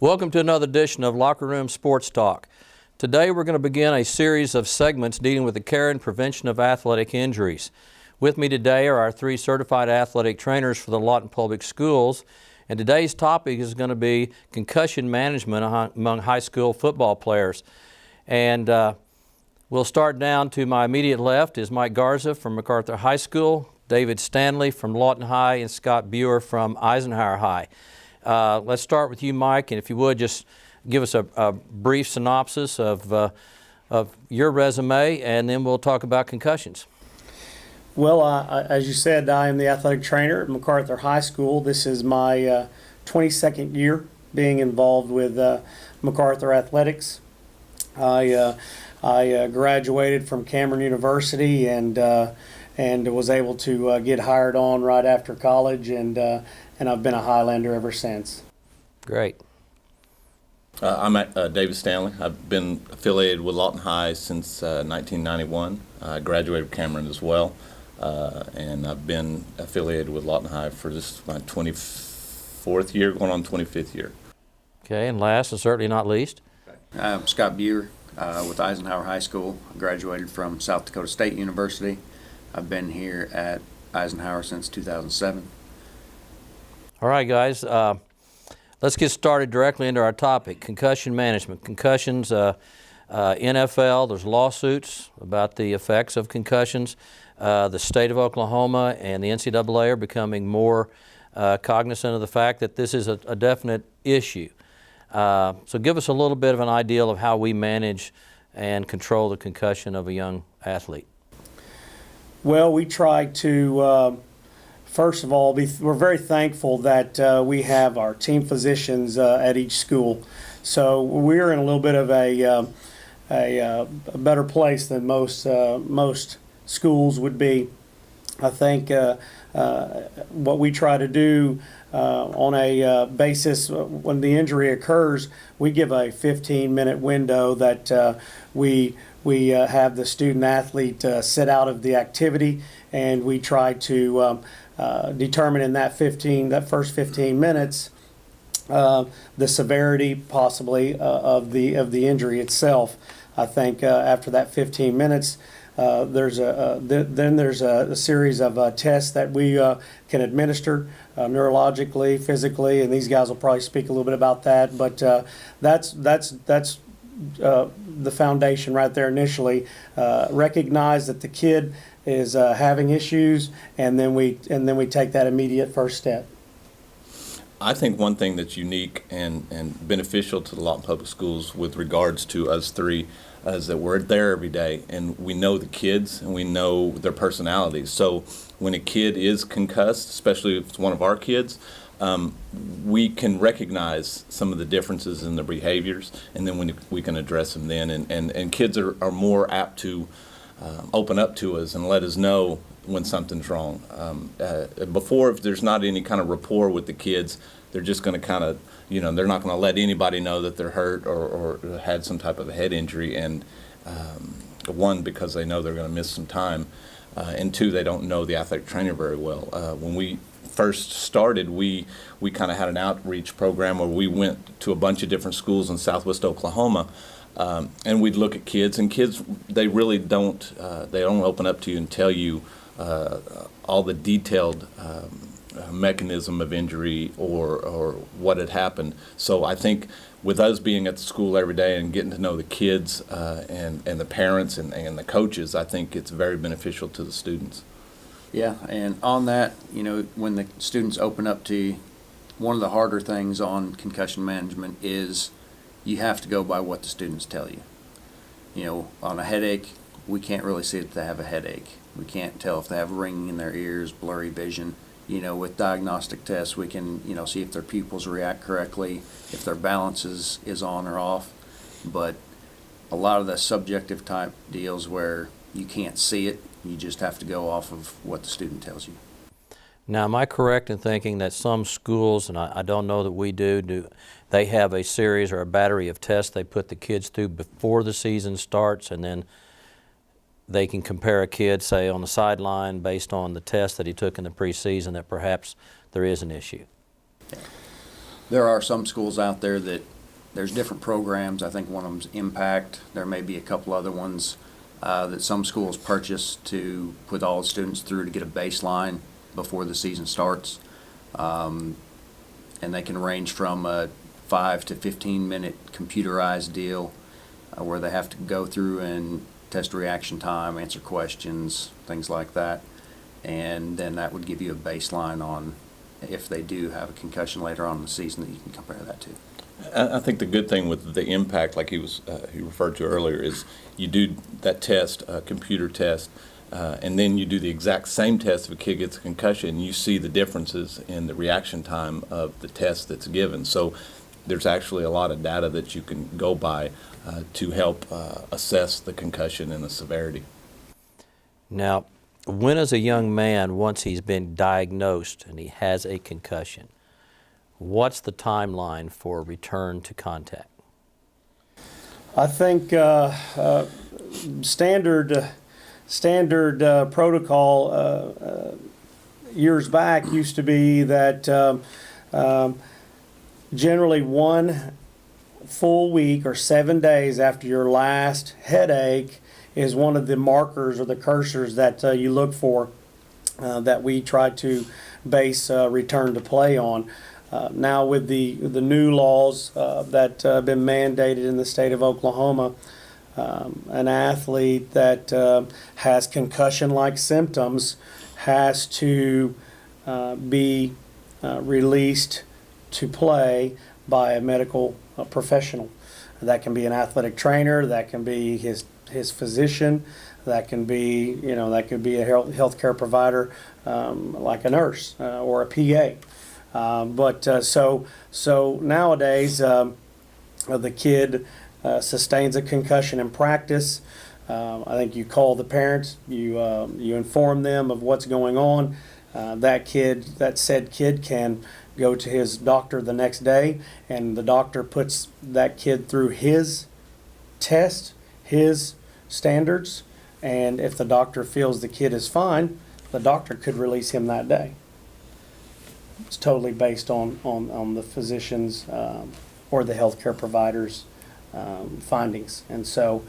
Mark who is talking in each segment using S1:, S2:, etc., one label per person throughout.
S1: Welcome to another edition of Locker Room Sports Talk. Today we're going to begin a series of segments dealing with the care and prevention of athletic injuries. With me today are our three certified athletic trainers for the Lawton Public Schools, and today's topic is going to be concussion management among high school football players. And we'll start down to my immediate left is Mike Garza from MacArthur High School, David Stanley from Lawton High, and Scott Buer from Eisenhower High. Let's start with you, Mike, and if you would just give us a brief synopsis of your resume, and then we'll talk about concussions.
S2: Well, as you said, I am the athletic trainer at MacArthur High School. This is my 22nd year being involved with MacArthur Athletics. I graduated from Cameron University and was able to get hired on right after college, and I've been a Highlander ever since.
S1: Great.
S3: I'm David Stanley. I've been affiliated with Lawton High since 1991. I graduated from Cameron as well, and I've been affiliated with Lawton High for this my 24th year, going on 25th year.
S1: Okay, and last and certainly not least.
S4: I'm Scott Buer with Eisenhower High School. I graduated from South Dakota State University. I've been here at Eisenhower since 2007.
S1: All right, guys, let's get started directly into our topic, concussion management. Concussions, NFL, there's lawsuits about the effects of concussions. The state of Oklahoma and the NCAA are becoming more cognizant of the fact that this is a definite issue. So give us a little bit of an idea of how we manage and control the concussion of a young athlete.
S2: Well, we try to, first of all, we're very thankful that we have our team physicians at each school. So we're in a little bit of a better place than most schools would be. I think what we try to do on a basis when the injury occurs, we give a 15-minute window that we have the student athlete sit out of the activity, and we try to determine in that first 15 minutes the severity possibly of the injury itself. I think after that 15 minutes, there's a series of tests that we can administer neurologically, physically, and these guys will probably speak a little bit about that. But that's the foundation right there initially. Recognize that the kid is having issues, and then we take that immediate first step.
S3: I think one thing that's unique and beneficial to the Lawton Public Schools with regards to us three is that we're there every day, and we know the kids and we know their personalities. So when a kid is concussed, especially if it's one of our kids, we can recognize some of the differences in their behaviors, and then we can address them then. And kids are more apt to open up to us and let us know when something's wrong. Before, if there's not any kind of rapport with the kids, they're just going to kind of, they're not going to let anybody know that they're hurt or had some type of a head injury. And one, because they know they're going to miss some time, and two, they don't know the athletic trainer very well. When we first started, we kind of had an outreach program where we went to a bunch of different schools in southwest Oklahoma, and we'd look at kids, and kids, they really don't open up to you and tell you all the detailed mechanism of injury or what had happened. So I think with us being at the school every day and getting to know the kids and the parents and the coaches, I think it's very beneficial to the students.
S4: Yeah, and on that, when the students open up to you, one of the harder things on concussion management is you have to go by what the students tell you. On a headache, we can't really see if they have a headache. We can't tell if they have ringing in their ears, blurry vision. With diagnostic tests, we can, see if their pupils react correctly, if their balance is on or off. But a lot of the subjective type deals where you can't see it, you just have to go off of what the student tells you.
S1: Now, am I correct in thinking that some schools, and I don't know that we do they have a series or a battery of tests they put the kids through before the season starts, and then they can compare a kid, say, on the sideline based on the test that he took in the preseason that perhaps there is an issue?
S4: There are some schools out there that there's different programs. I think one of them's Impact. There may be a couple other ones that some schools purchase to put all the students through to get a baseline before the season starts. And they can range from a 5 to 15-minute computerized deal where they have to go through and test reaction time, answer questions, things like that. And then that would give you a baseline on if they do have a concussion later on in the season that you can compare that to.
S3: I think the good thing with the impact, like he referred to earlier, is you do that test, computer test, and then you do the exact same test if a kid gets a concussion, and you see the differences in the reaction time of the test that's given. So there's actually a lot of data that you can go by to help assess the concussion and the severity.
S1: Now, when is a young man, once he's been diagnosed and he has a concussion, what's the timeline for return to contact?
S2: I think standard protocol years back used to be that generally 1 full week or 7 days after your last headache is one of the markers or the cursors that you look for that we try to base return to play on. Now with the new laws that have been mandated in the state of Oklahoma, an athlete that has concussion-like symptoms has to be released to play by a medical professional. That can be an athletic trainer, that can be his physician, that can be, that could be a healthcare provider like a nurse or a PA. So nowadays, the kid sustains a concussion in practice. I think you call the parents, you inform them of what's going on. That said kid can go to his doctor the next day, and the doctor puts that kid through his test, his standards, and if the doctor feels the kid is fine, the doctor could release him that day. It's totally based on the physician's or the healthcare provider's findings. And so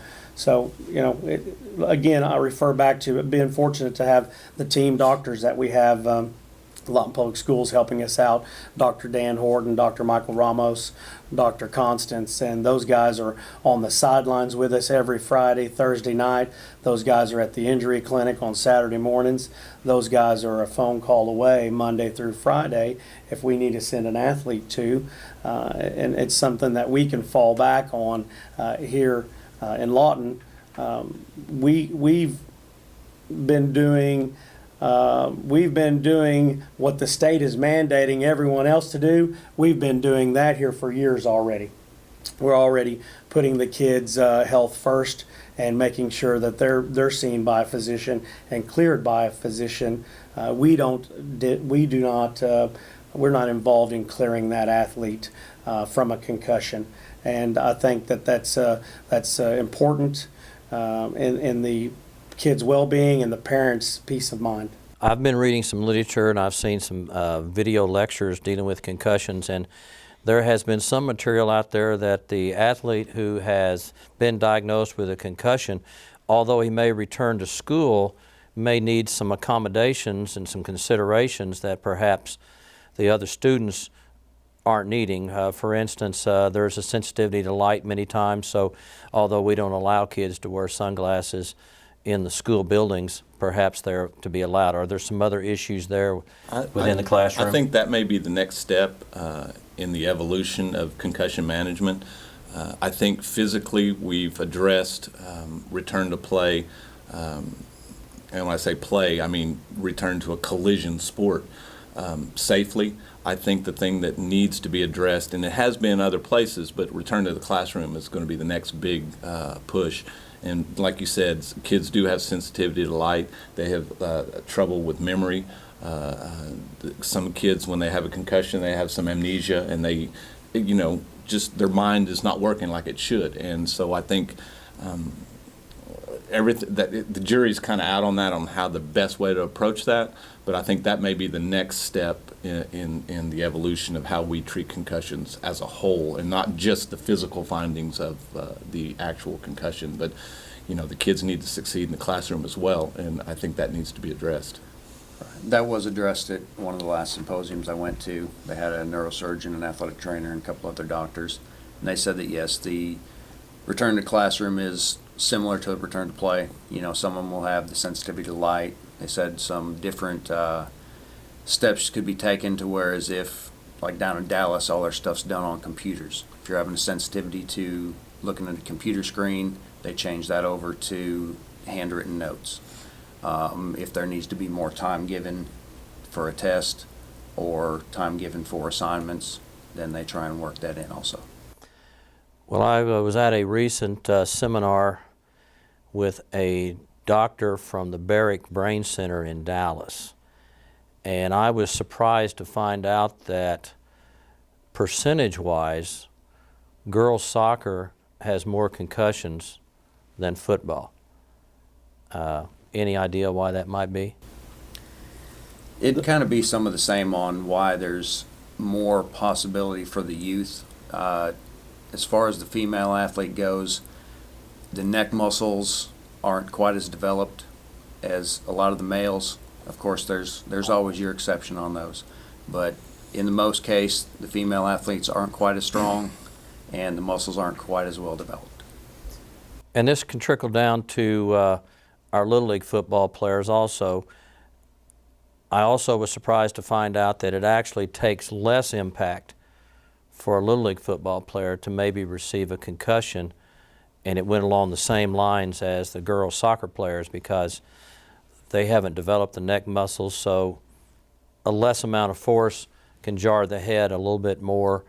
S2: again, I refer back to being fortunate to have the team doctors that we have. Lawton Public Schools helping us out, Dr. Dan Horton, Dr. Michael Ramos, Dr. Constance, and those guys are on the sidelines with us every Friday, Thursday night. Those guys are at the injury clinic on Saturday mornings. Those guys are a phone call away Monday through Friday if we need to send an athlete to. And it's something that we can fall back on here in Lawton. We've been doing what the state is mandating everyone else to do. We've been doing that here for years already. We're already putting the kids' health first and making sure that they're seen by a physician and cleared by a physician. We're not involved in clearing that athlete from a concussion, and I think that's important in the kids' well-being and the parents' peace of mind.
S1: I've been reading some literature and I've seen some video lectures dealing with concussions, and there has been some material out there that the athlete who has been diagnosed with a concussion, although he may return to school, may need some accommodations and some considerations that perhaps the other students aren't needing. For instance, there's a sensitivity to light many times, so although we don't allow kids to wear sunglasses in the school buildings, perhaps they're to be allowed. Are there some other issues there within the classroom?
S3: I think that may be the next step in the evolution of concussion management. I think physically we've addressed return to play, and when I say play, I mean return to a collision sport safely. I think the thing that needs to be addressed, and it has been other places, but return to the classroom is going to be the next big push. And like you said, kids do have sensitivity to light. They have trouble with memory. Some kids, when they have a concussion, they have some amnesia, and they, just their mind is not working like it should. And so I think the jury's kind of out on that, on how the best way to approach that. But I think that may be the next step in the evolution of how we treat concussions as a whole, and not just the physical findings of the actual concussion, but the kids need to succeed in the classroom as well, and I think that needs to be addressed.
S4: That was addressed at one of the last symposiums I went to. They had a neurosurgeon, an athletic trainer, and a couple other doctors. And they said that, yes, the return to classroom is similar to return to play. Some of them will have the sensitivity to light. They said some different steps could be taken to whereas if, like down in Dallas, all their stuff's done on computers. If you're having a sensitivity to looking at a computer screen, they change that over to handwritten notes. If there needs to be more time given for a test or time given for assignments, then they try and work that in also.
S1: Well, I was at a recent seminar with a doctor from the Barrick Brain Center in Dallas, and I was surprised to find out that percentage-wise, girls soccer has more concussions than football. Any idea why that might be?
S4: It'd kind of be some of the same on why there's more possibility for the youth. As far as the female athlete goes, the neck muscles aren't quite as developed as a lot of the males. Of course, there's always your exception on those. But in the most case, the female athletes aren't quite as strong and the muscles aren't quite as well developed.
S1: And this can trickle down to our Little League football players also. I also was surprised to find out that it actually takes less impact for a Little League football player to maybe receive a concussion, and it went along the same lines as the girls soccer players because they haven't developed the neck muscles, so a less amount of force can jar the head a little bit more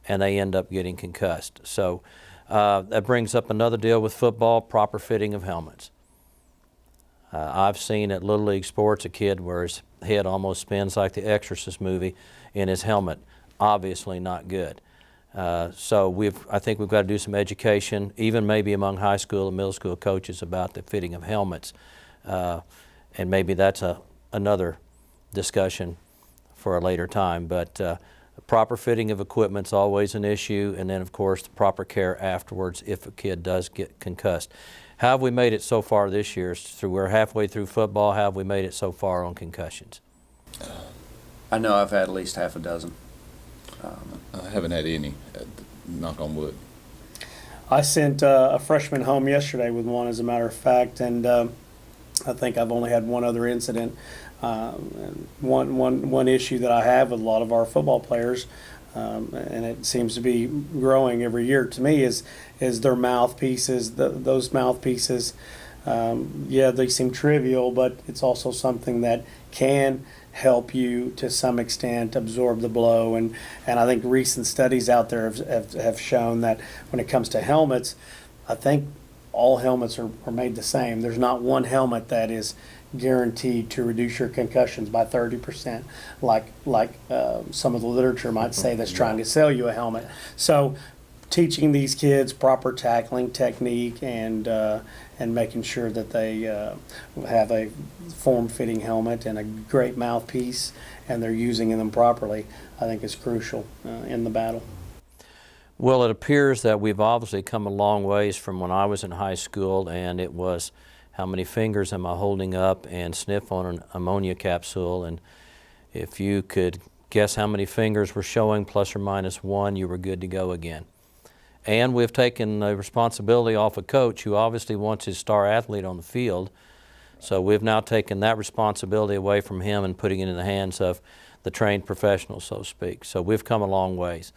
S1: and they end up getting concussed. So that brings up another deal with football, proper fitting of helmets. I've seen at Little League sports a kid where his head almost spins like the Exorcist movie in his helmet. Obviously not good. So I think we've got to do some education, even maybe among high school and middle school coaches about the fitting of helmets. And maybe that's another discussion for a later time. But proper fitting of equipment is always an issue, and then of course the proper care afterwards if a kid does get concussed. How have we made it so far this year? We're halfway through football. How have we made it so far on concussions?
S4: I know I've had at least half a dozen.
S3: I haven't had any, knock on wood.
S2: I sent a freshman home yesterday with one, as a matter of fact, and I think I've only had one other incident. And one issue that I have with a lot of our football players, and it seems to be growing every year to me, is their mouthpieces. Those mouthpieces, yeah, they seem trivial, but it's also something that can help you to some extent absorb the blow. And I think recent studies out there have shown that when it comes to helmets, I think all helmets are made the same. There's not one helmet that is guaranteed to reduce your concussions by 30%, like some of the literature might say that's trying to sell you a helmet. So teaching these kids proper tackling technique and making sure that they have a form-fitting helmet and a great mouthpiece and they're using them properly, I think is crucial in the battle.
S1: Well, it appears that we've obviously come a long ways from when I was in high school, and it was how many fingers am I holding up and sniff on an ammonia capsule, and if you could guess how many fingers were showing plus or minus one, you were good to go again. And we've taken the responsibility off a coach who obviously wants his star athlete on the field, so we've now taken that responsibility away from him and putting it in the hands of the trained professional, so to speak. So we've come a long ways.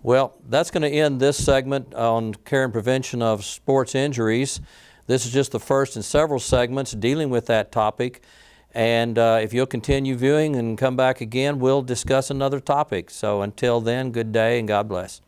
S1: Well, that's going to end this segment on care and prevention of sports injuries. This is just the first in several segments dealing with that topic. And if you'll continue viewing and come back again, we'll discuss another topic. So until then, good day and God bless.